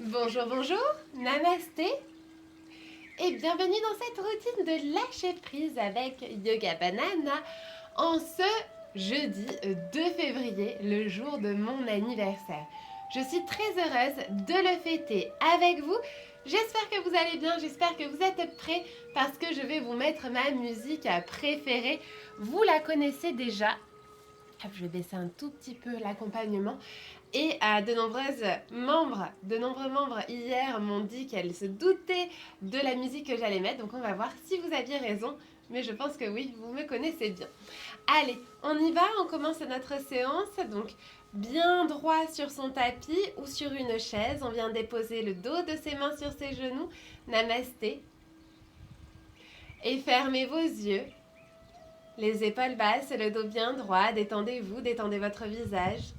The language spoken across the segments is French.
Bonjour, bonjour, namasté et bienvenue dans cette routine de lâcher prise avec Yoga Banana en ce jeudi 2 février, le jour de mon anniversaire. Je suis très heureuse de le fêter avec vous. J'espère que vous allez bien, j'espère que vous êtes prêts parce que je vais vous mettre ma musique préférée. Vous la connaissez déjà. Je vais baisser un tout petit peu l'accompagnement. Et de nombreux membres hier m'ont dit qu'elles se doutaient de la musique que j'allais mettre. Donc on va voir si vous aviez raison. Mais je pense que oui, vous me connaissez bien. Allez, on y va, on commence notre séance. Donc bien droit sur son tapis ou sur une chaise. On vient déposer le dos de ses mains sur ses genoux. Namasté. Et fermez vos yeux. Les épaules basses, le dos bien droit. Détendez-vous, détendez votre visage.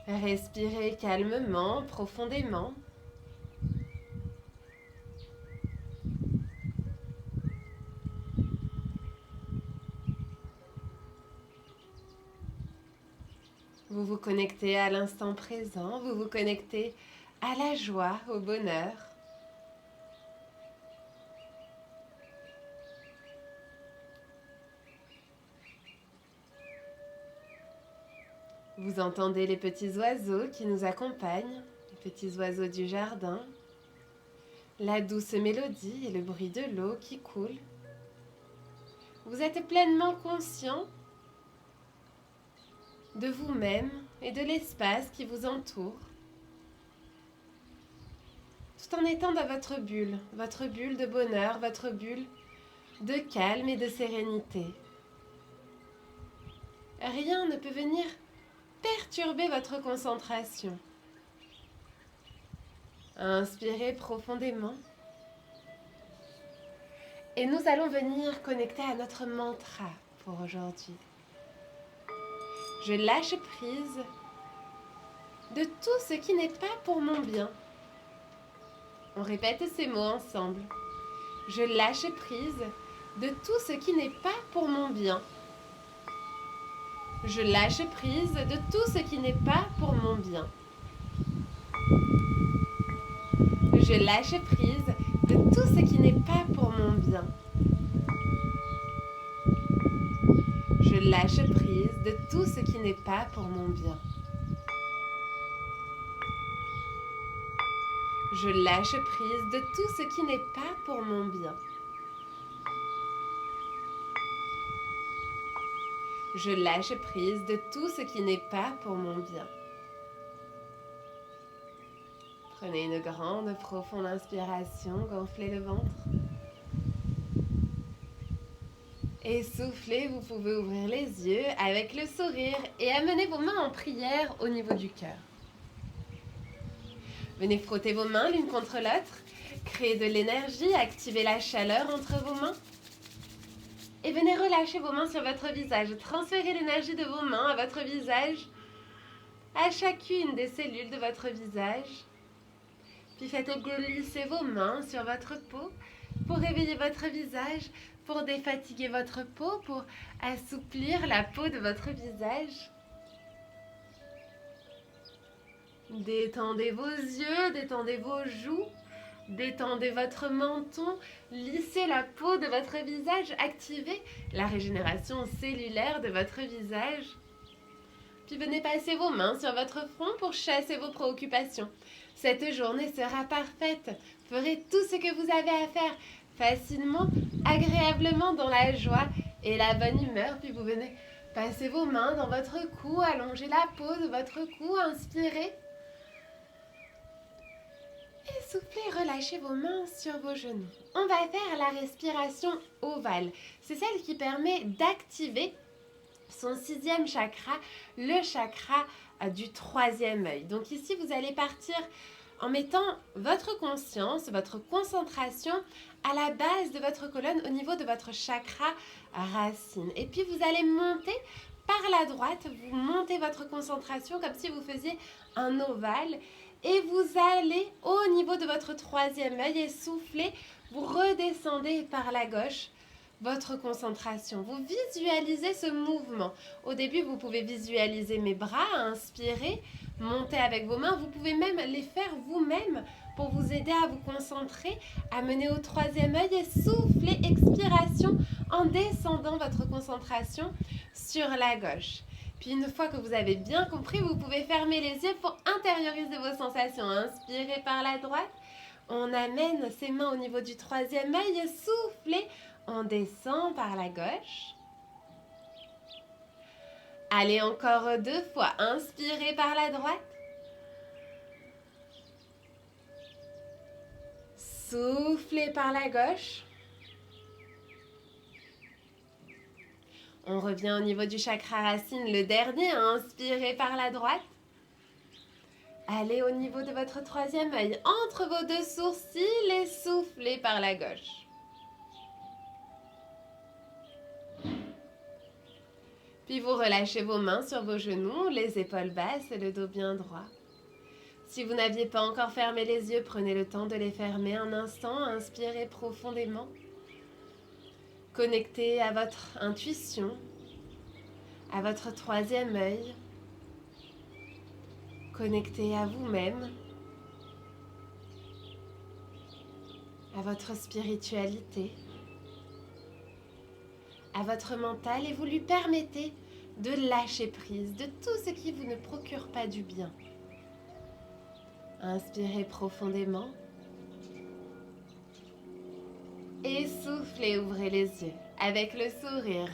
Respirez calmement, profondément. Vous vous connectez à l'instant présent, vous vous connectez à la joie, au bonheur. Vous entendez les petits oiseaux qui nous accompagnent, les petits oiseaux du jardin, la douce mélodie et le bruit de l'eau qui coule. Vous êtes pleinement conscient de vous-même et de l'espace qui vous entoure, tout en étant dans votre bulle de bonheur, votre bulle de calme et de sérénité. Rien ne peut venir perturber votre concentration. Inspirez profondément. Et nous allons venir connecter à notre mantra pour aujourd'hui. Je lâche prise de tout ce qui n'est pas pour mon bien. On répète ces mots ensemble. Je lâche prise de tout ce qui n'est pas pour mon bien. Je lâche prise de tout ce qui n'est pas pour mon bien. Je lâche prise de tout ce qui n'est pas pour mon bien. Je lâche prise de tout ce qui n'est pas pour mon bien. Je lâche prise de tout ce qui n'est pas pour mon bien. Je lâche prise de tout ce qui n'est pas pour mon bien. Prenez une grande, profonde inspiration, gonflez le ventre. Et soufflez, vous pouvez ouvrir les yeux avec le sourire et amener vos mains en prière au niveau du cœur. Venez frotter vos mains l'une contre l'autre, créer de l'énergie, activer la chaleur entre vos mains. Et venez relâcher vos mains sur votre visage, transférer l'énergie de vos mains à votre visage, à chacune des cellules de votre visage. Puis faites glisser vos mains sur votre peau pour réveiller votre visage, pour défatiguer votre peau, pour assouplir la peau de votre visage. Détendez vos yeux, détendez vos joues, détendez votre menton, lissez la peau de votre visage, activez la régénération cellulaire de votre visage. Puis venez passer vos mains sur votre front pour chasser vos préoccupations. Cette journée sera parfaite. Ferez tout ce que vous avez à faire facilement, agréablement dans la joie et la bonne humeur. Puis vous venez passer vos mains dans votre cou, allonger la peau de votre cou, inspirez. Et soufflez, relâchez vos mains sur vos genoux. On va faire la respiration ovale. C'est celle qui permet d'activer son 6e chakra, le chakra du 3e œil. Donc ici, vous allez partir en mettant votre conscience, votre concentration à la base de votre colonne, au niveau de votre chakra racine. Et puis, vous allez monter par la droite, vous montez votre concentration comme si vous faisiez un ovale. Et vous allez au niveau de votre 3e œil et soufflez, vous redescendez par la gauche, votre concentration. Vous visualisez ce mouvement. Au début, vous pouvez visualiser mes bras, inspirer, monter avec vos mains. Vous pouvez même les faire vous-même pour vous aider à vous concentrer, à mener au troisième œil et souffler, expiration, en descendant votre concentration sur la gauche. Puis une fois que vous avez bien compris, vous pouvez fermer les yeux pour intérioriser vos sensations. Inspirez par la droite. On amène ses mains au niveau du troisième œil. Soufflez. On descend par la gauche. Allez, encore 2 fois. Inspirez par la droite. Soufflez par la gauche. On revient au niveau du chakra racine, le dernier. Inspirez par la droite. Allez au niveau de votre troisième œil, entre vos 2 sourcils et soufflez par la gauche. Puis vous relâchez vos mains sur vos genoux, les épaules basses et le dos bien droit. Si vous n'aviez pas encore fermé les yeux, prenez le temps de les fermer un instant. Inspirez profondément. Connectez à votre intuition, à votre troisième œil. Connectez à vous-même, à votre spiritualité, à votre mental et vous lui permettez de lâcher prise de tout ce qui vous ne procure pas du bien. Inspirez profondément et soufflez, ouvrez les yeux avec le sourire.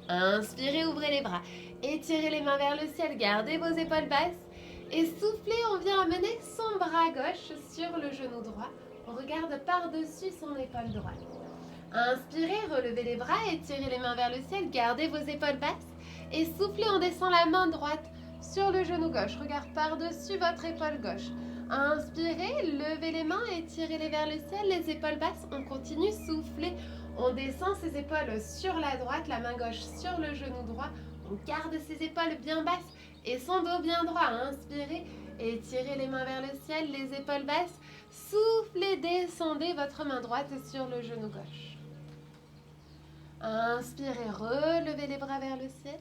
Inspirez, ouvrez les bras, étirez les mains vers le ciel, gardez vos épaules basses. Et soufflez, on vient amener son bras gauche sur le genou droit. On regarde par-dessus son épaule droite. Inspirez, relevez les bras, étirez les mains vers le ciel, gardez vos épaules basses. Et soufflez, on descend la main droite sur le genou gauche. Regarde par-dessus votre épaule gauche. Inspirez, levez les mains, étirez-les vers le ciel, les épaules basses. On continue, soufflez. On descend ses épaules sur la droite, la main gauche sur le genou droit. On garde ses épaules bien basses. Et son dos bien droit, inspirez, étirez les mains vers le ciel, les épaules basses, soufflez, descendez votre main droite sur le genou gauche. Inspirez, relevez les bras vers le ciel.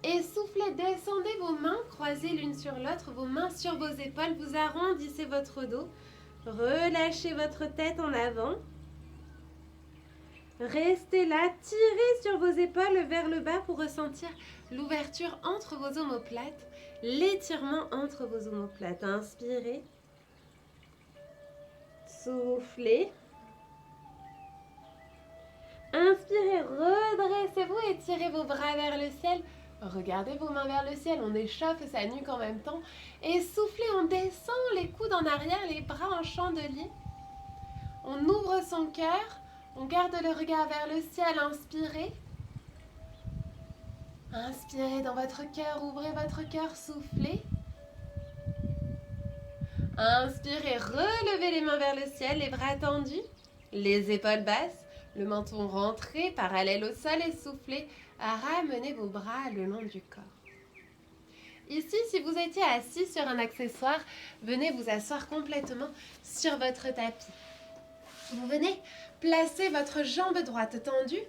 Et soufflez, descendez vos mains, croisez l'une sur l'autre, vos mains sur vos épaules, vous arrondissez votre dos, relâchez votre tête en avant. Restez là, tirez sur vos épaules vers le bas pour ressentir l'ouverture entre vos omoplates, l'étirement entre vos omoplates. Inspirez, soufflez. Inspirez, redressez-vous et tirez vos bras vers le ciel. Regardez vos mains vers le ciel, on échauffe sa nuque en même temps. Et soufflez, on descend les coudes en arrière, les bras en chandelier. On ouvre son cœur. On garde le regard vers le ciel, inspirez. Inspirez dans votre cœur, ouvrez votre cœur, soufflez. Inspirez, relevez les mains vers le ciel, les bras tendus, les épaules basses, le menton rentré, parallèle au sol et soufflez. Ramenez vos bras le long du corps. Ici, si vous étiez assis sur un accessoire, venez vous asseoir complètement sur votre tapis. Vous venez placer votre jambe droite tendue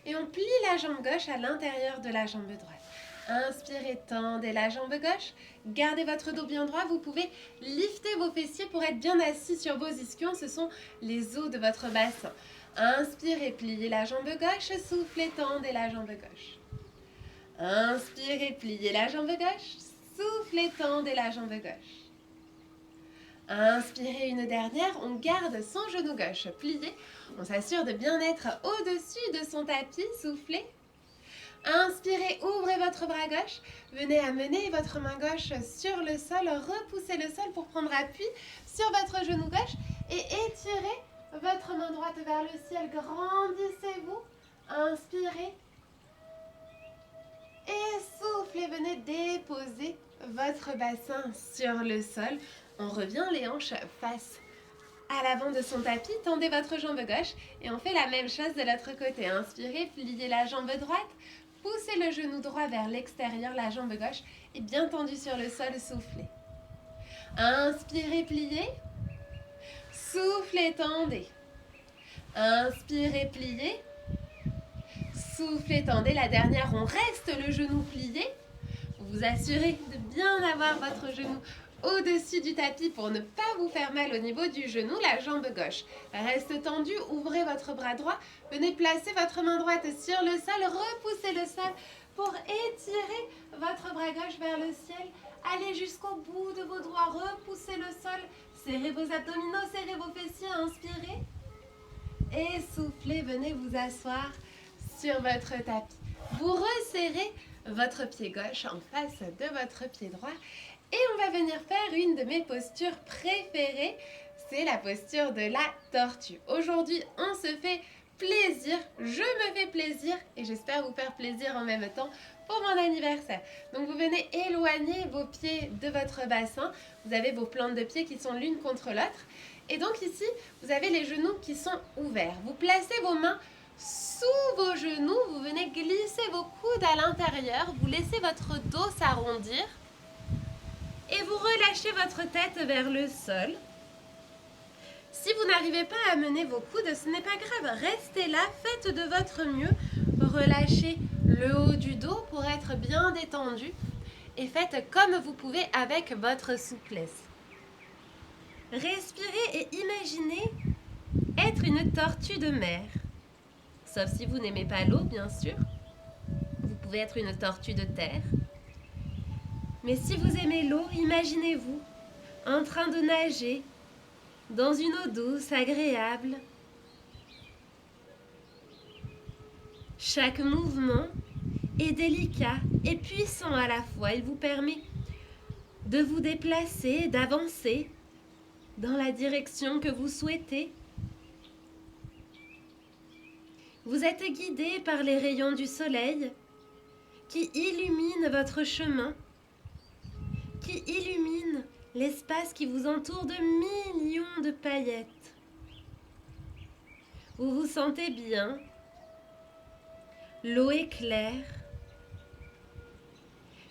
et on plie la jambe gauche à l'intérieur de la jambe droite. Inspirez, tendez la jambe gauche, gardez votre dos bien droit. Vous pouvez lifter vos fessiers pour être bien assis sur vos ischions. Ce sont les os de votre bassin. Inspirez, pliez la jambe gauche, soufflez, tendez la jambe gauche. Inspirez, pliez la jambe gauche, soufflez, tendez la jambe gauche. Inspirez une dernière, on garde son genou gauche plié. On s'assure de bien être au-dessus de son tapis, soufflez. Inspirez, ouvrez votre bras gauche. Venez amener votre main gauche sur le sol, repoussez le sol pour prendre appui sur votre genou gauche et étirez votre main droite vers le ciel. Grandissez-vous. Inspirez. Et soufflez, venez déposer votre bassin sur le sol. On revient les hanches face à l'avant de son tapis. Tendez votre jambe gauche et on fait la même chose de l'autre côté. Inspirez, pliez la jambe droite. Poussez le genou droit vers l'extérieur, la jambe gauche est bien tendue sur le sol, soufflez. Inspirez, pliez. Soufflez, tendez. Inspirez, pliez. soufflez, tendez la dernière, on reste le genou plié. Vous vous assurez de bien avoir votre genou au-dessus du tapis pour ne pas vous faire mal au niveau du genou, la jambe gauche reste tendue, ouvrez votre bras droit, venez placer votre main droite sur le sol, repoussez le sol pour étirer votre bras gauche vers le ciel, allez jusqu'au bout de vos doigts, repoussez le sol, serrez vos abdominaux, serrez vos fessiers, inspirez et soufflez, venez vous asseoir sur votre tapis. Vous resserrez votre pied gauche en face de votre pied droit et on va venir faire une de mes postures préférées, c'est la posture de la tortue. Aujourd'hui, on se fait plaisir, je me fais plaisir et j'espère vous faire plaisir en même temps pour mon anniversaire. Donc vous venez éloigner vos pieds de votre bassin, vous avez vos plantes de pieds qui sont l'une contre l'autre et donc ici, vous avez les genoux qui sont ouverts. Vous placez vos mains sous vos genoux, vous venez glisser vos coudes à l'intérieur, vous laissez votre dos s'arrondir et vous relâchez votre tête vers le sol. Si vous n'arrivez pas à mener vos coudes, ce n'est pas grave, restez là, faites de votre mieux, relâchez le haut du dos pour être bien détendu et faites comme vous pouvez avec votre souplesse. Respirez et imaginez être une tortue de mer. Sauf si vous n'aimez pas l'eau, bien sûr. Vous pouvez être une tortue de terre. Mais si vous aimez l'eau, imaginez-vous en train de nager dans une eau douce, agréable. Chaque mouvement est délicat et puissant à la fois. Il vous permet de vous déplacer, d'avancer dans la direction que vous souhaitez. Vous êtes guidé par les rayons du soleil qui illuminent votre chemin, qui illuminent l'espace qui vous entoure de millions de paillettes. Vous vous sentez bien, l'eau est claire,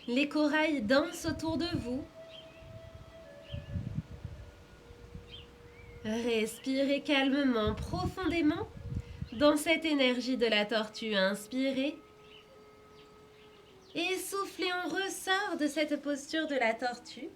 les corails dansent autour de vous. Respirez calmement, profondément dans cette énergie de la tortue. Inspirez et soufflez, on ressort de cette posture de la tortue.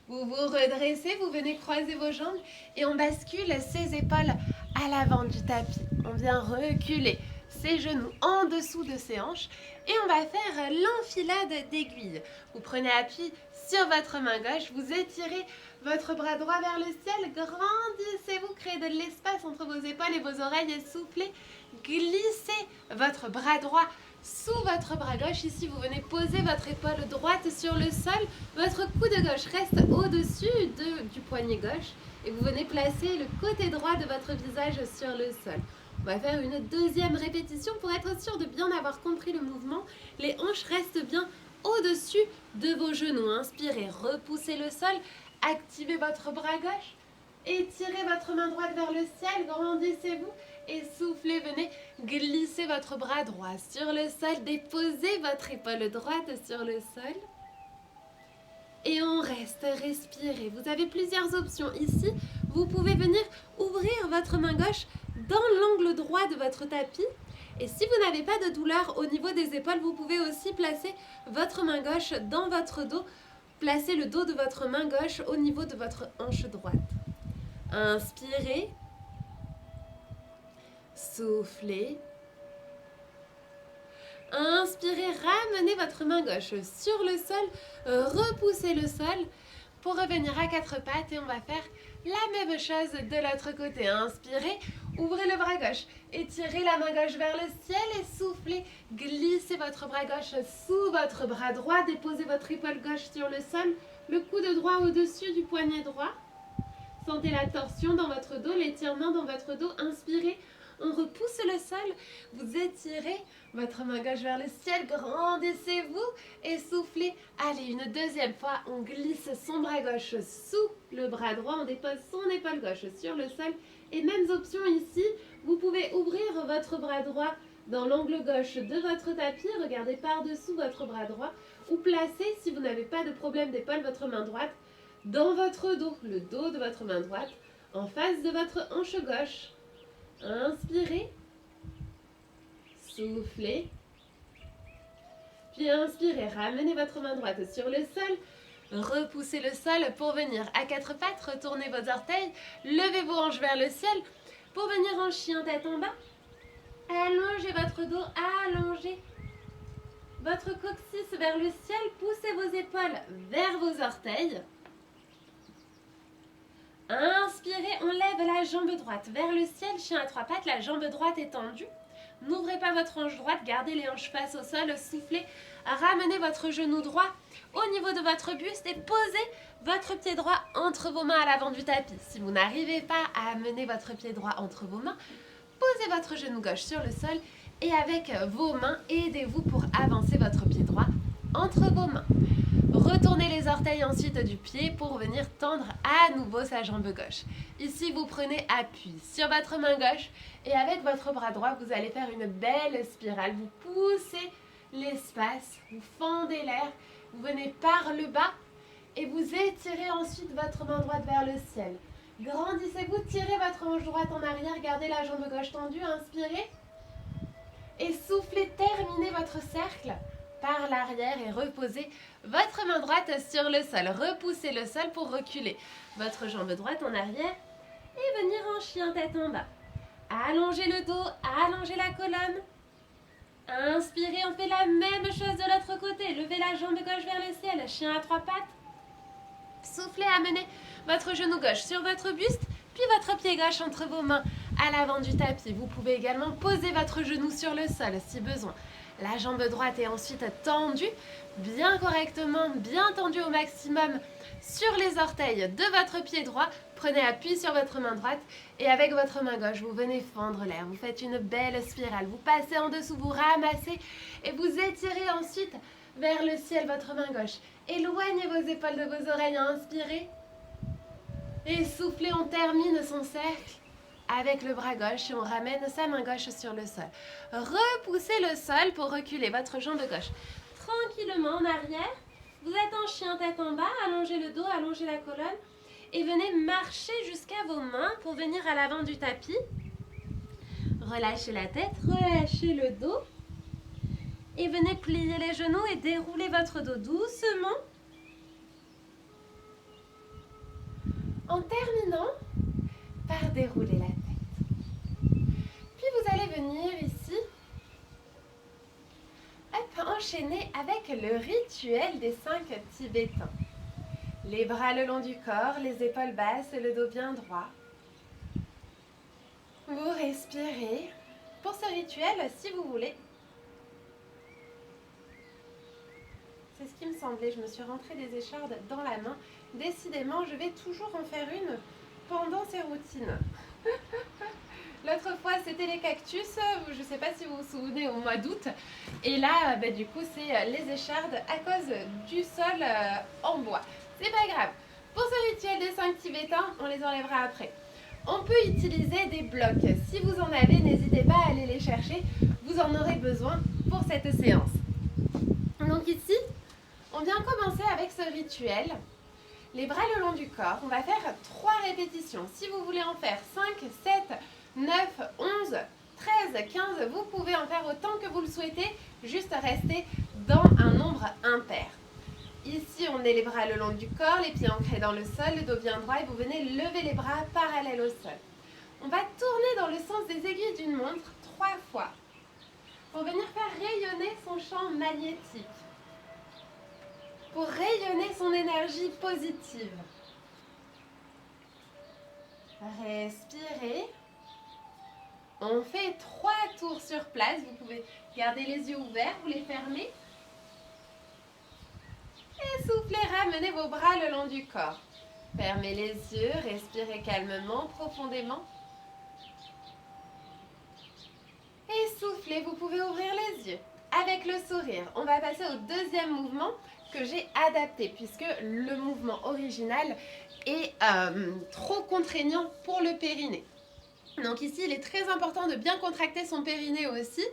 Vous vous redressez, vous venez croiser vos jambes et on bascule ses épaules à l'avant du tapis. On vient reculer ses genoux en dessous de ses hanches et on va faire l'enfilade d'aiguilles. Vous prenez appui sur votre main gauche, vous étirez votre bras droit vers le ciel, grandissez-vous, créez de l'espace entre vos épaules et vos oreilles et soufflez, glissez votre bras droit sous votre bras gauche. Ici, vous venez poser votre épaule droite sur le sol, votre coude gauche reste au-dessus du poignet gauche et vous venez placer le côté droit de votre visage sur le sol. On va faire une deuxième répétition pour être sûr de bien avoir compris le mouvement. Les hanches restent bien au-dessus de vos genoux. Inspirez, repoussez le sol, activez votre bras gauche, étirez votre main droite vers le ciel, grandissez-vous et soufflez, venez glisser votre bras droit sur le sol, déposez votre épaule droite sur le sol. Et on reste, respirez. Vous avez plusieurs options ici. Vous pouvez venir ouvrir votre main gauche dans l'angle droit de votre tapis. Et si vous n'avez pas de douleur au niveau des épaules, vous pouvez aussi placer votre main gauche dans votre dos. Placez le dos de votre main gauche au niveau de votre hanche droite. Inspirez. Soufflez. Inspirez, ramenez votre main gauche sur le sol, repoussez le sol pour revenir à quatre pattes et on va faire la même chose de l'autre côté. Inspirez, ouvrez le bras gauche, étirez la main gauche vers le ciel et soufflez, glissez votre bras gauche sous votre bras droit, déposez votre épaule gauche sur le sol, le coude droit au-dessus du poignet droit. Sentez la torsion dans votre dos, l'étirement dans votre dos. Inspirez. On repousse le sol, vous étirez votre main gauche vers le ciel, grandissez-vous et soufflez. Allez, une deuxième fois, on glisse son bras gauche sous le bras droit, on dépose son épaule gauche sur le sol. Et mêmes options ici, vous pouvez ouvrir votre bras droit dans l'angle gauche de votre tapis, regardez par-dessous votre bras droit, ou placez, si vous n'avez pas de problème d'épaule, votre main droite dans votre dos, le dos de votre main droite, en face de votre hanche gauche. Inspirez. soufflez. Puis inspirez, ramenez votre main droite sur le sol. Repoussez le sol pour venir à quatre pattes, retournez vos orteils, levez vos hanches vers le ciel pour venir en chien tête en bas. Allongez votre dos, allongez votre coccyx vers le ciel, poussez vos épaules vers vos orteils. Inspirez, on lève la jambe droite vers le ciel, chien à trois pattes, la jambe droite est tendue. N'ouvrez pas votre hanche droite, gardez les hanches face au sol, soufflez, ramenez votre genou droit au niveau de votre buste et posez votre pied droit entre vos mains à l'avant du tapis. Si vous n'arrivez pas à amener votre pied droit entre vos mains, posez votre genou gauche sur le sol et avec vos mains, aidez-vous pour avancer votre pied droit entre vos mains. Retournez les orteils ensuite du pied pour venir tendre à nouveau sa jambe gauche. Ici, vous prenez appui sur votre main gauche et avec votre bras droit, vous allez faire une belle spirale. Vous poussez l'espace, vous fendez l'air, vous venez par le bas et vous étirez ensuite votre main droite vers le ciel. Grandissez-vous, tirez votre hanche droite en arrière, gardez la jambe gauche tendue, inspirez et soufflez, terminez votre cercle par l'arrière et reposez votre main droite sur le sol. Repoussez le sol pour reculer votre jambe droite en arrière et venir en chien tête en bas. Allongez le dos, allongez la colonne. Inspirez, on fait la même chose de l'autre côté. Levez la jambe gauche vers le ciel, chien à trois pattes. Soufflez, amenez votre genou gauche sur votre buste, puis votre pied gauche entre vos mains à l'avant du tapis. Vous pouvez également poser votre genou sur le sol si besoin. La jambe droite est ensuite tendue, bien correctement, bien tendue au maximum sur les orteils de votre pied droit. Prenez appui sur votre main droite et avec votre main gauche, vous venez fendre l'air. Vous faites une belle spirale. Vous passez en dessous, vous ramassez et vous étirez ensuite vers le ciel votre main gauche. Éloignez vos épaules de vos oreilles, inspirez. Et soufflez, on termine son cercle avec le bras gauche et on ramène sa main gauche sur le sol. Repoussez le sol pour reculer votre jambe gauche. Tranquillement en arrière, vous êtes en chien tête en bas, allongez le dos, allongez la colonne et venez marcher jusqu'à vos mains pour venir à l'avant du tapis. Relâchez la tête, relâchez le dos et venez plier les genoux et dérouler votre dos doucement. En terminant par dérouler la tête. Puis vous allez venir ici, enchaîner avec le rituel des 5 Tibétains. Les bras le long du corps, les épaules basses, le dos bien droit. Vous respirez. Pour ce rituel, si vous voulez, c'est ce qui me semblait, je me suis rentrée des échardes dans la main. Décidément, je vais toujours en faire une pendant ces routines. L'autre fois, c'était les cactus. Je ne sais pas si vous vous souvenez, au mois d'août. Et là, du coup, c'est les échardes à cause du sol en bois. C'est pas grave. Pour ce rituel des 5 Tibétains, on les enlèvera après. On peut utiliser des blocs. Si vous en avez, n'hésitez pas à aller les chercher. Vous en aurez besoin pour cette séance. Donc ici, on vient commencer avec ce rituel. Les bras le long du corps, on va faire 3 répétitions. Si vous voulez en faire 5, 7, 9, 11, 13, 15, vous pouvez en faire autant que vous le souhaitez, juste rester dans un nombre impair. Ici, on est les bras le long du corps, les pieds ancrés dans le sol, le dos bien droit et vous venez lever les bras parallèles au sol. On va tourner dans le sens des aiguilles d'une montre 3 fois pour venir faire rayonner son champ magnétique, pour rayonner son énergie positive. Respirez. On fait 3 tours sur place. Vous pouvez garder les yeux ouverts, vous les fermez. Et soufflez, ramenez vos bras le long du corps. Fermez les yeux, respirez calmement, profondément. Et soufflez, vous pouvez ouvrir les yeux. Avec le sourire, on va passer au deuxième mouvement que j'ai adapté puisque le mouvement original est trop contraignant pour le périnée. Donc ici, il est très important de bien contracter son périnée aussi.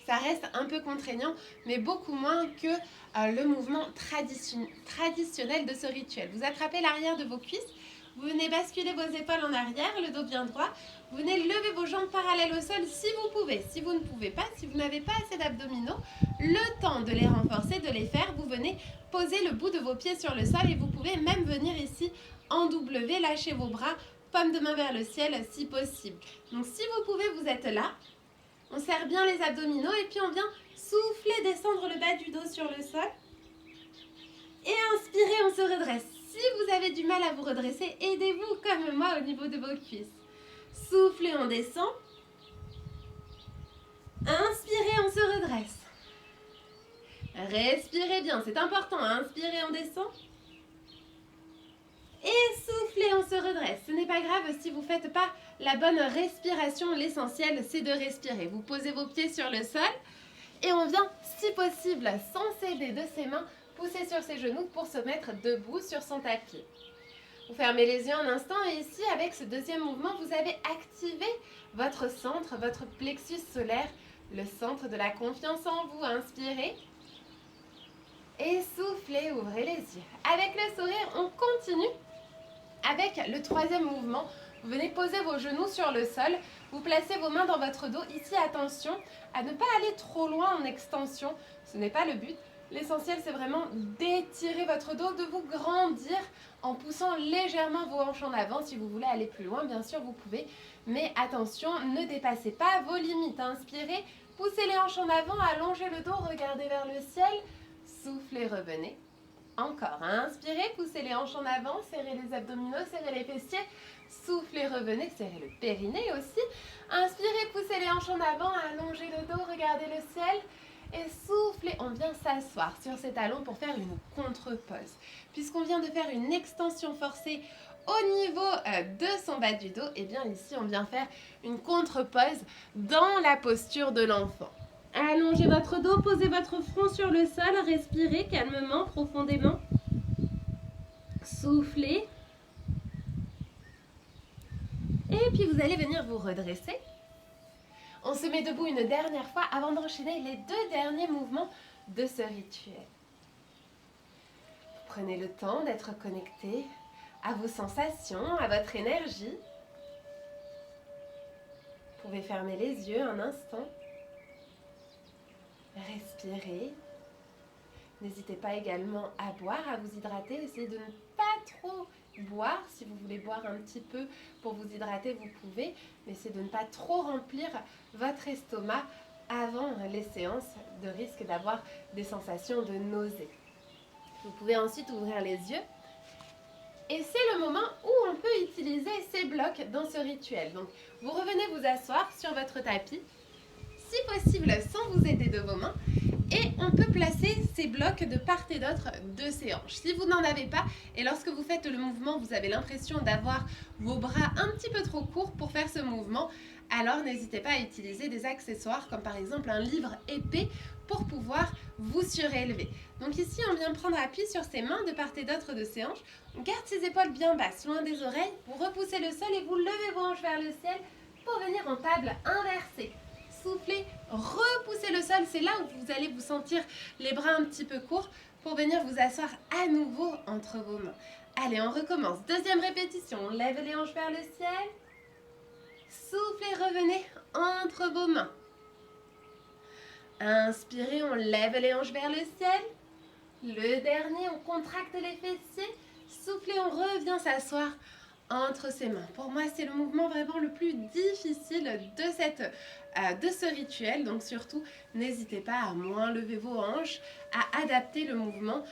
Ça reste un peu contraignant, mais beaucoup moins que le mouvement traditionnel de ce rituel. Vous attrapez l'arrière de vos cuisses, Vous venez basculer vos épaules en arrière, le dos bien droit. Vous venez lever vos jambes parallèles au sol si vous pouvez. Si vous ne pouvez pas, si vous n'avez pas assez d'abdominaux, le temps de les renforcer, de les faire, vous venez poser le bout de vos pieds sur le sol et vous pouvez même venir ici en W, lâcher vos bras, paume de main vers le ciel si possible. Donc si vous pouvez, vous êtes là. On serre bien les abdominaux et puis on vient souffler, descendre le bas du dos sur le sol. Et inspirez, on se redresse. Si vous avez du mal à vous redresser, aidez-vous comme moi au niveau de vos cuisses. Soufflez, on descend. Inspirez, on se redresse. Respirez bien, c'est important. Inspirez, on descend. Et soufflez, on se redresse. Ce n'est pas grave si vous ne faites pas la bonne respiration. L'essentiel, c'est de respirer. Vous posez vos pieds sur le sol et on vient, si possible, sans s'aider de ses mains, pousser sur ses genoux pour se mettre debout sur son tapis. Vous fermez les yeux un instant et ici, avec ce deuxième mouvement, vous avez activé votre centre, votre plexus solaire, le centre de la confiance en vous. Inspirez et soufflez, ouvrez les yeux. Avec le sourire, on continue avec le troisième mouvement. Vous venez poser vos genoux sur le sol, vous placez vos mains dans votre dos. Ici, attention à ne pas aller trop loin en extension, ce n'est pas le but. L'essentiel, c'est vraiment d'étirer votre dos, de vous grandir en poussant légèrement vos hanches en avant. Si vous voulez aller plus loin, bien sûr, vous pouvez. Mais attention, ne dépassez pas vos limites. Inspirez, poussez les hanches en avant, allongez le dos, regardez vers le ciel. Soufflez, revenez. Encore, inspirez, poussez les hanches en avant, serrez les abdominaux, serrez les fessiers. Soufflez, revenez, serrez le périnée aussi. Inspirez, poussez les hanches en avant, allongez le dos, regardez le ciel. Et soufflez, on vient s'asseoir sur ses talons pour faire une contre-pose. Puisqu'on vient de faire une extension forcée au niveau de son bas du dos, et bien ici on vient faire une contre-pose dans la posture de l'enfant. Allongez votre dos, posez votre front sur le sol, respirez calmement, profondément. Soufflez. Et puis vous allez venir vous redresser. On se met debout une dernière fois avant d'enchaîner les deux derniers mouvements de ce rituel. Prenez le temps d'être connecté à vos sensations, à votre énergie. Vous pouvez fermer les yeux un instant. Respirez. N'hésitez pas également à boire, à vous hydrater. Essayez de ne pas trop boire. Si vous voulez boire un petit peu pour vous hydrater, vous pouvez. Mais essayez de ne pas trop remplir votre estomac avant les séances, de risque d'avoir des sensations de nausée. Vous pouvez ensuite ouvrir les yeux. Et c'est le moment où on peut utiliser ces blocs dans ce rituel. Donc, vous revenez vous asseoir sur votre tapis, si possible sans vous aider de vos mains. Et on peut placer ces blocs de part et d'autre de ses hanches. Si vous n'en avez pas, et lorsque vous faites le mouvement, vous avez l'impression d'avoir vos bras un petit peu trop courts pour faire ce mouvement, alors n'hésitez pas à utiliser des accessoires comme par exemple un livre épais pour pouvoir vous surélever. Donc ici, on vient prendre appui sur ses mains de part et d'autre de ses hanches. On garde ses épaules bien basses, loin des oreilles. Vous repoussez le sol et vous levez vos hanches vers le ciel pour venir en table inversée. Soufflez, repoussez le sol, c'est là où vous allez vous sentir les bras un petit peu courts pour venir vous asseoir à nouveau entre vos mains. Allez, on recommence. Deuxième répétition, on lève les hanches vers le ciel. Soufflez, revenez entre vos mains. Inspirez, on lève les hanches vers le ciel. Le dernier, on contracte les fessiers. Soufflez, on revient s'asseoir entre ses mains. Pour moi, c'est le mouvement vraiment le plus difficile de ce rituel. Donc surtout, n'hésitez pas à moins lever vos hanches, à adapter le mouvement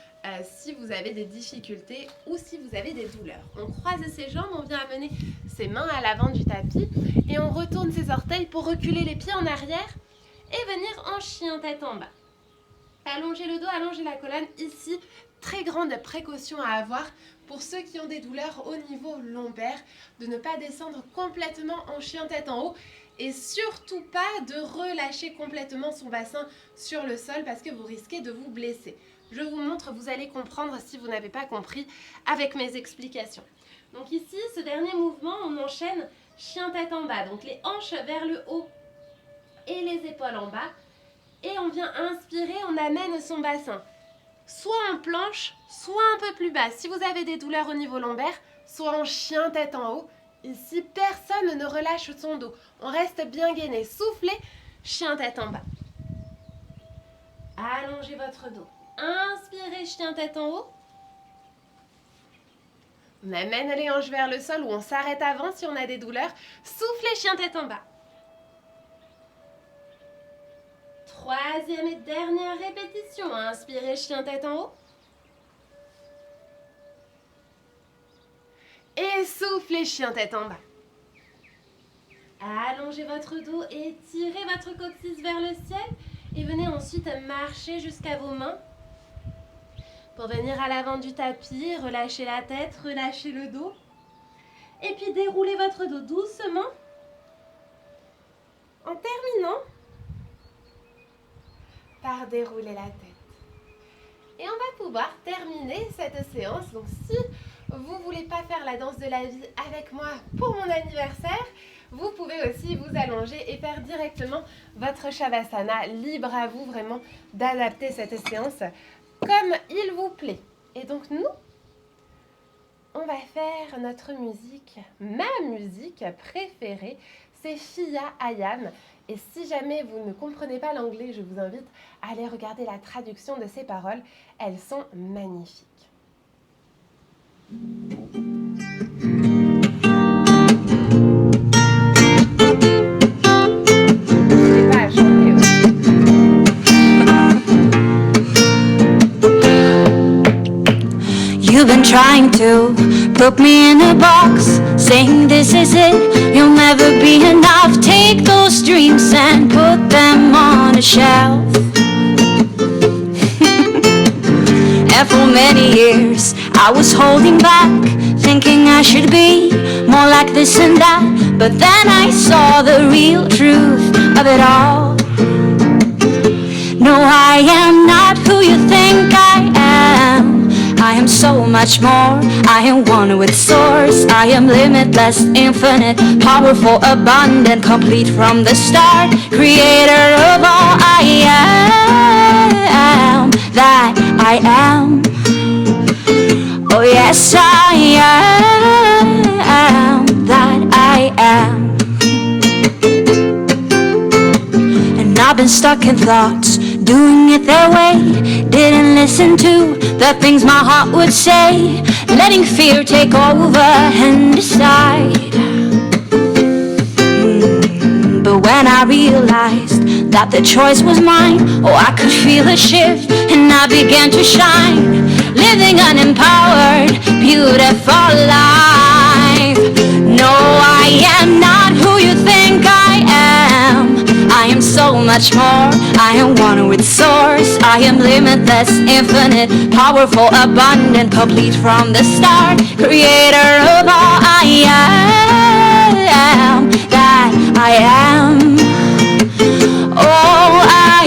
si vous avez des difficultés ou si vous avez des douleurs. On croise ses jambes, on vient amener ses mains à l'avant du tapis et on retourne ses orteils pour reculer les pieds en arrière et venir en chien tête en bas. Allongez le dos, allongez la colonne. Ici, très grande précaution à avoir pour ceux qui ont des douleurs au niveau lombaire, de ne pas descendre complètement en chien tête en haut et surtout pas de relâcher complètement son bassin sur le sol parce que vous risquez de vous blesser. Je vous montre, vous allez comprendre si vous n'avez pas compris avec mes explications. Donc ici, ce dernier mouvement, on enchaîne chien tête en bas, donc les hanches vers le haut et les épaules en bas. Et on vient inspirer, on amène son bassin soit en planche, soit un peu plus bas. Si vous avez des douleurs au niveau lombaire, soit en chien tête en haut. Ici, personne ne relâche son dos. On reste bien gainé. Soufflez, chien tête en bas. Allongez votre dos. Inspirez, chien tête en haut. On amène les hanches vers le sol ou on s'arrête avant si on a des douleurs. Soufflez, chien tête en bas. Troisième et dernière répétition. Inspirez, chien tête en haut. Et soufflez, chien tête en bas. Allongez votre dos et tirez votre coccyx vers le ciel. Et venez ensuite marcher jusqu'à vos mains. Pour venir à l'avant du tapis, relâchez la tête, relâchez le dos. Et puis déroulez votre dos doucement. En terminant par dérouler la tête. Et on va pouvoir terminer cette séance. Donc si vous ne voulez pas faire la danse de la vie avec moi pour mon anniversaire, vous pouvez aussi vous allonger et faire directement votre Shavasana. Libre à vous vraiment d'adapter cette séance comme il vous plaît. Et donc nous, on va faire notre musique, ma musique préférée, c'est Fia Ayam. Et si jamais vous ne comprenez pas l'anglais, je vous invite à aller regarder la traduction de ces paroles. Elles sont magnifiques. N'hésitez pas à chanter aussi. You've been trying to put me in a box, saying this is it, you'll never be enough. Take those dreams and put them on a shelf. And for many years I was holding back, thinking I should be more like this and that. But then I saw the real truth of it all. No, I am not who you think I am. I am so much more. I am one with Source. I am limitless, infinite, powerful, abundant, complete from the start. Creator of all I am, that I am. Oh yes, I am, that I am. And I've been stuck in thoughts, doing it their way. Didn't listen to the things my heart would say, letting fear take over and decide. But when I realized that the choice was mine, oh, I could feel a shift and I began to shine, living an empowered, beautiful life. No, I am not who you think I am. I am so much more. I am one with Source. I am limitless, infinite, powerful, abundant, complete from the start. Creator of all I am, that I am. Oh, I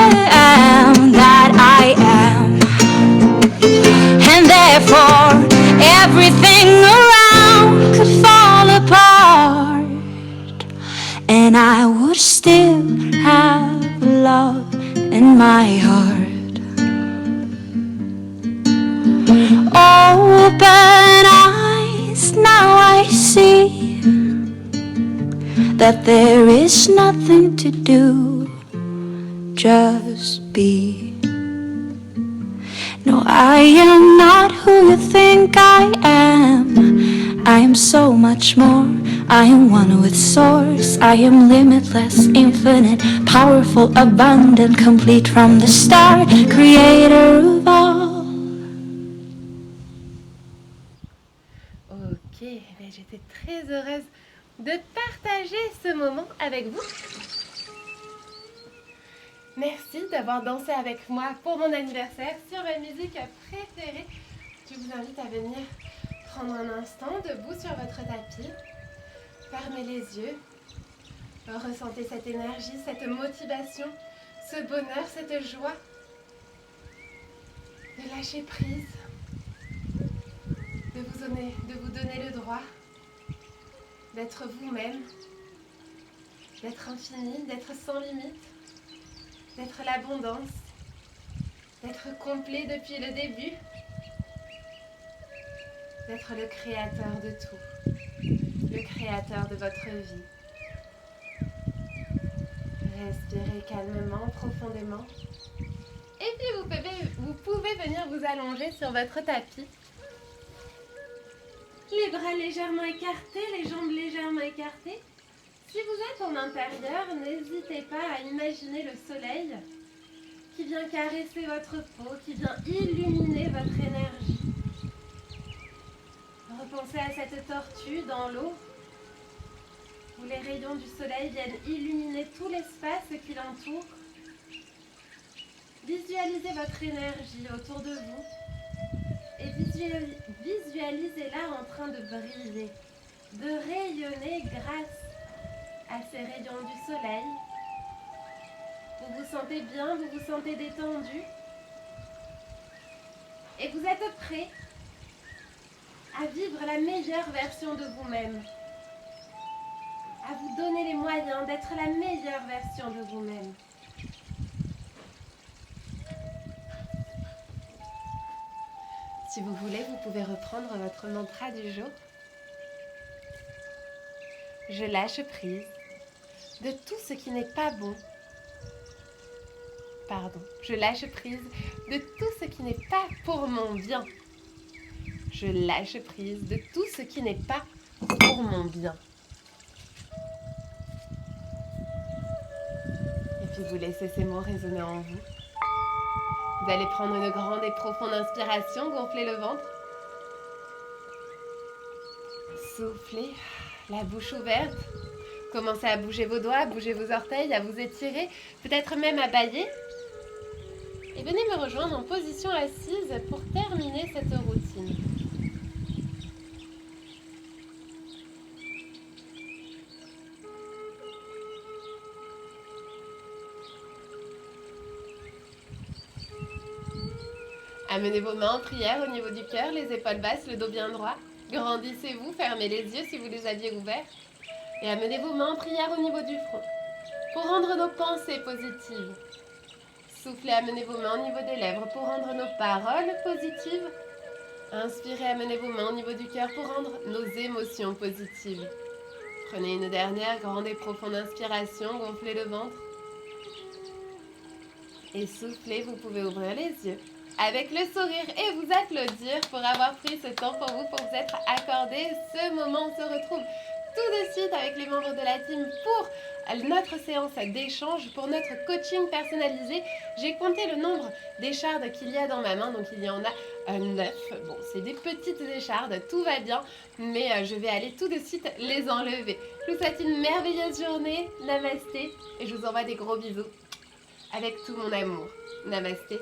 am, that I am. And therefore, everything around could fall apart, and I would still have love in my heart. Open eyes, now I see that there is nothing to do, just be. No, I am not who you think I am. I am so much more. I am one with Source. I am limitless, infinite, powerful, abundant, complete from the start. Creator of all. Ok, j'étais très heureuse de partager ce moment avec vous. Merci d'avoir dansé avec moi pour mon anniversaire sur ma musique préférée. Je vous invite à venir prendre un instant debout sur votre tapis. Fermez les yeux. Ressentez cette énergie, cette motivation, ce bonheur, cette joie. De lâcher prise. De vous donner le droit d'être vous-même, d'être infini, d'être sans limite, d'être l'abondance, d'être complet depuis le début. d'être le créateur de tout, le créateur de votre vie. Respirez calmement, profondément. Et puis vous pouvez venir vous allonger sur votre tapis. Les bras légèrement écartés, les jambes légèrement écartées. Si vous êtes en intérieur, n'hésitez pas à imaginer le soleil qui vient caresser votre peau, qui vient illuminer votre énergie. Repensez à cette tortue dans l'eau, où les rayons du soleil viennent illuminer tout l'espace qui l'entoure. Visualisez votre énergie autour de vous et visualisez-la en train de briller, de rayonner grâce à ces rayons du soleil. Vous vous sentez bien, vous vous sentez détendu et vous êtes prêt à vivre la meilleure version de vous-même, à vous donner les moyens d'être la meilleure version de vous-même. Si vous voulez, vous pouvez reprendre votre mantra du jour. Je lâche prise de tout ce qui n'est pas bon. Je lâche prise de tout ce qui n'est pas pour mon bien. Je lâche prise de tout ce qui n'est pas pour mon bien. Et puis vous laissez ces mots résonner en vous. Vous allez prendre une grande et profonde inspiration, gonfler le ventre. Soufflez, la bouche ouverte. Commencez à bouger vos doigts, à bouger vos orteils, à vous étirer, peut-être même à bâiller. Et venez me rejoindre en position assise pour terminer cette routine. Amenez vos mains en prière au niveau du cœur, les épaules basses, le dos bien droit. Grandissez-vous, fermez les yeux si vous les aviez ouverts. Et amenez vos mains en prière au niveau du front pour rendre nos pensées positives. Soufflez, amenez vos mains au niveau des lèvres pour rendre nos paroles positives. Inspirez, amenez vos mains au niveau du cœur pour rendre nos émotions positives. Prenez une dernière grande et profonde inspiration, gonflez le ventre. Et soufflez, vous pouvez ouvrir les yeux avec le sourire et vous applaudir pour avoir pris ce temps pour vous être accordé ce moment. On se retrouve tout de suite avec les membres de la team pour notre séance d'échange, pour notre coaching personnalisé. J'ai compté le nombre d'échardes qu'il y a dans ma main, donc il y en a 9. Bon, c'est des petites échardes, tout va bien, mais je vais aller tout de suite les enlever. Je vous souhaite une merveilleuse journée, namasté, et je vous envoie des gros bisous avec tout mon amour. Namasté.